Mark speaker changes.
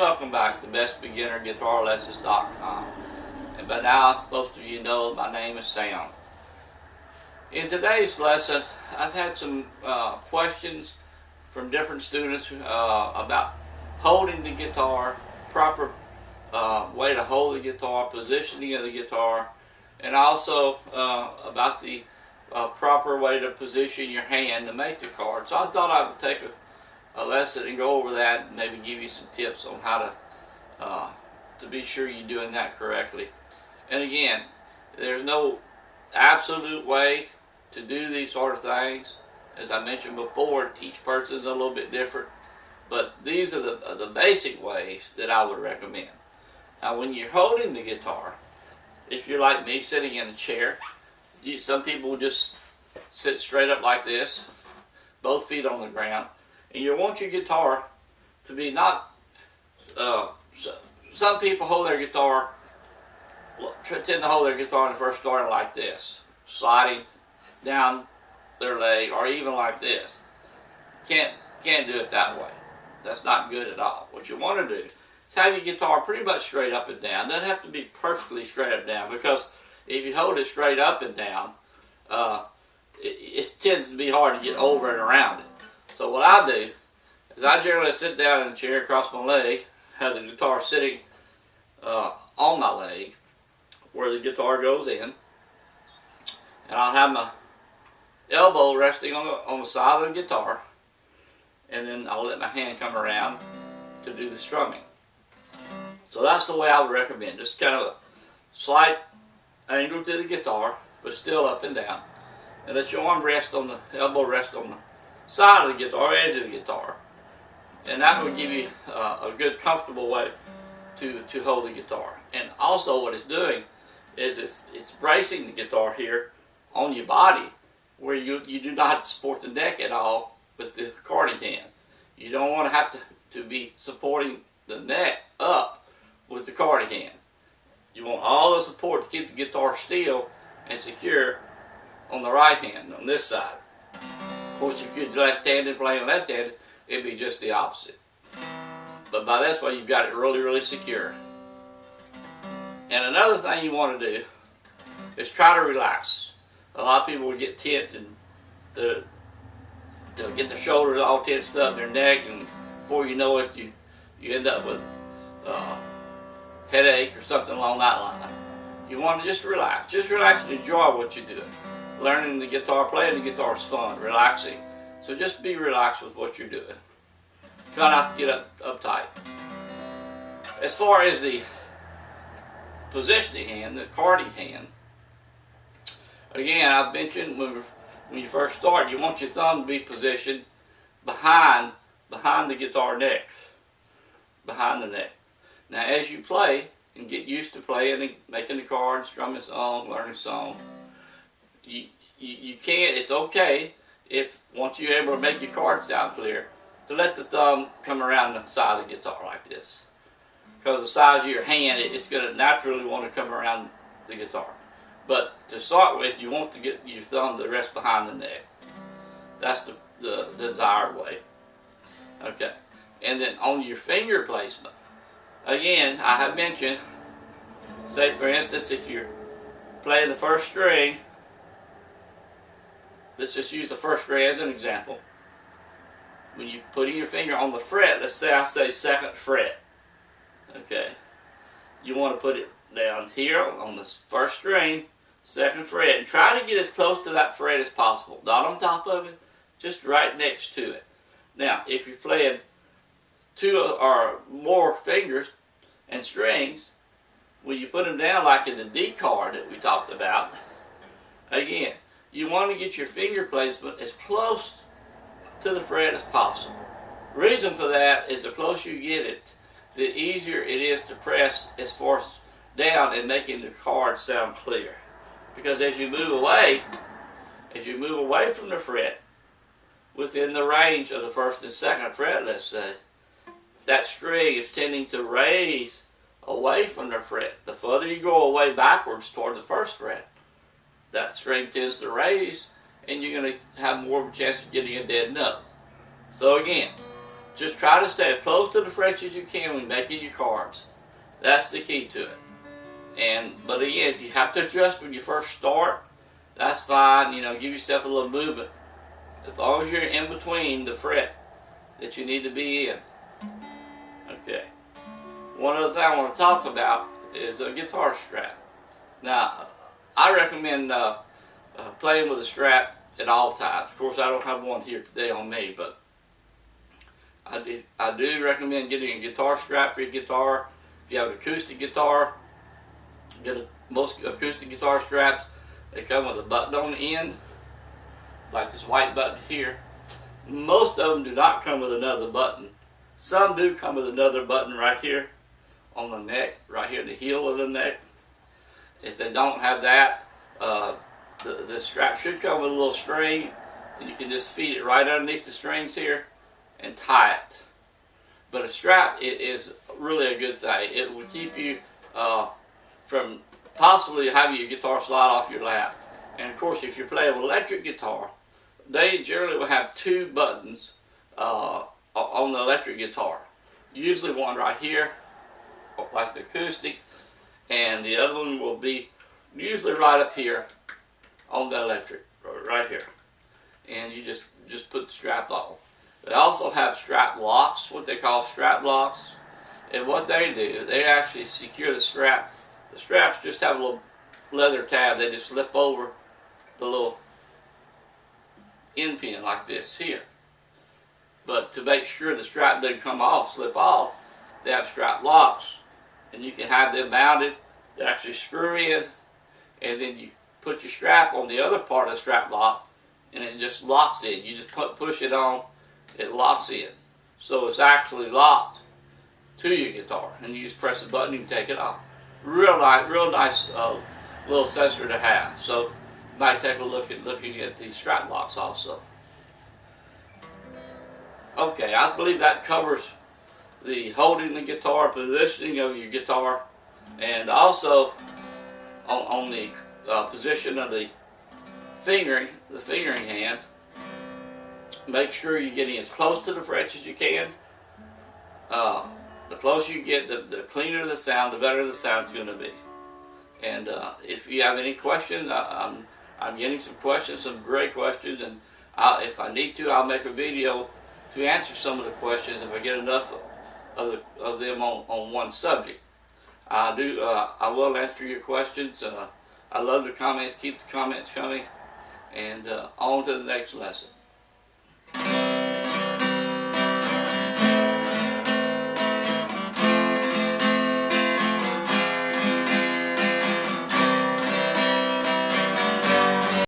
Speaker 1: welcome back to bestbeginnerguitarlessons.com. And by now, most of you know my name is Sam. In today's lesson, I've had some questions from different students about holding the guitar, proper way to hold the guitar, positioning of the guitar, and also about the proper way to position your hand to make the chord. So I thought I would take a lesson and go over that and maybe give you some tips on how to be sure you're doing that correctly. And again, there's no absolute way to do these sort of things. As I mentioned before, each person is a little bit different, but these are the basic ways that I would recommend. Now when you're holding the guitar, if you're like me sitting in a chair, some people just sit straight up like this, both feet on the ground, and you want your guitar to be not, some people hold their guitar, tend to hold their guitar in the first starting like this, sliding down their leg, or even like this. Can't do it that way. That's not good at all. What you want to do is have your guitar pretty much straight up and down. It doesn't have to be perfectly straight up and down, because if you hold it straight up and down, it tends to be hard to get over and around it. So what I do is I generally sit down in a chair, cross my leg, have the guitar sitting on my leg where the guitar goes in, and I'll have my elbow resting on the side of the guitar, and then I'll let my hand come around to do the strumming. So that's the way I would recommend. Just kind of a slight angle to the guitar, but still up and down. And let your arm rest on the elbow, rest on the side of the guitar, edge of the guitar. And that will give you a good, comfortable way to hold the guitar. And also what it's doing is it's bracing the guitar here on your body, where you do not have to support the neck at all with the carding hand. You don't want to have to be supporting the neck up with the carding hand. You want all the support to keep the guitar still and secure on the right hand, on this side. Of course, if you're left-handed playing left-handed, it'd be just the opposite. But by this way, you've got it really, really secure. And another thing you want to do is try to relax. A lot of people will get tense and they'll get their shoulders all tensed up, their neck, and before you know it, you end up with headache or something along that line. You want to just relax and enjoy what you're doing. Learning the guitar, playing the guitar is fun, relaxing. So just be relaxed with what you're doing. Try not to get uptight. As far as the positioning hand, the carding hand, again, I've mentioned when you first start, you want your thumb to be positioned behind the guitar neck, behind the neck. Now as you play and get used to playing and making the chord, strumming a song, learning a song, you can't, it's okay if once you're able to make your chord sound clear, to let the thumb come around the side of the guitar like this. Because the size of your hand, it's going to naturally want to come around the guitar. But to start with, you want to get your thumb to rest behind the neck. That's the desired way. Okay. And then on your finger placement, again, I have mentioned, say for instance, if you're playing the first string, let's just use the first string as an example. When you're putting your finger on the fret, let's say I say second fret. Okay. You want to put it down here on the first string, second fret, and try to get as close to that fret as possible. Not on top of it, just right next to it. Now, if you're playing two or more fingers and strings, when you put them down like in the D chord that we talked about, again, you want to get your finger placement as close to the fret as possible. Reason for that is the closer you get it, the easier it is to press as far down and making the chord sound clear. Because as you move away from the fret, within the range of the first and second fret, let's say, that string is tending to raise away from the fret. The further you go away backwards toward the first fret, that string tends to raise, and you're going to have more of a chance of getting a dead note. So again, just try to stay as close to the frets as you can when making your cards. That's the key to it. But again, if you have to adjust when you first start, that's fine. You know, give yourself a little movement. As long as you're in between the fret that you need to be in. Okay. One other thing I want to talk about is a guitar strap. Now, I recommend playing with a strap at all times. Of course, I don't have one here today on me, but I do recommend getting a guitar strap for your guitar. If you have an acoustic guitar, most acoustic guitar straps, they come with a button on the end, like this white button here. Most of them do not come with another button. Some do come with another button right here on the neck, right here at the heel of the neck. If they don't have that, the strap should come with a little string, and you can just feed it right underneath the strings here and tie it. But a strap is really a good thing. It will keep you from possibly having your guitar slide off your lap. And of course, if you're playing an electric guitar, they generally will have two buttons on the electric guitar. Usually one right here, like the acoustic, and the other one will be usually right up here on the electric, right here. And you just put the strap on. They also have strap locks, what they call strap locks. And what they do, they actually secure the strap. The straps just have a little leather tab. They just slip over the little end pin like this here. But to make sure the strap doesn't come off, slip off, they have strap locks. And you can have them mounted. They actually screw in, and then you put your strap on the other part of the strap lock, and it just locks in. You just push it on, it locks in. So it's actually locked to your guitar, and you just press the button and take it off. Real nice little sensor to have. So you might take a look at looking at the strap locks also. Okay, I believe that covers the holding the guitar, positioning of your guitar, and also on the position of the fingering hand. Make sure you're getting as close to the frets as you can. The closer you get, the cleaner the sound, the better the sound's going to be. And if you have any questions, I'm getting some questions, some great questions, and if I need to, I'll make a video to answer some of the questions if I get enough of them on one subject. I will answer your questions. I love the comments. Keep the comments coming. And on to the next lesson.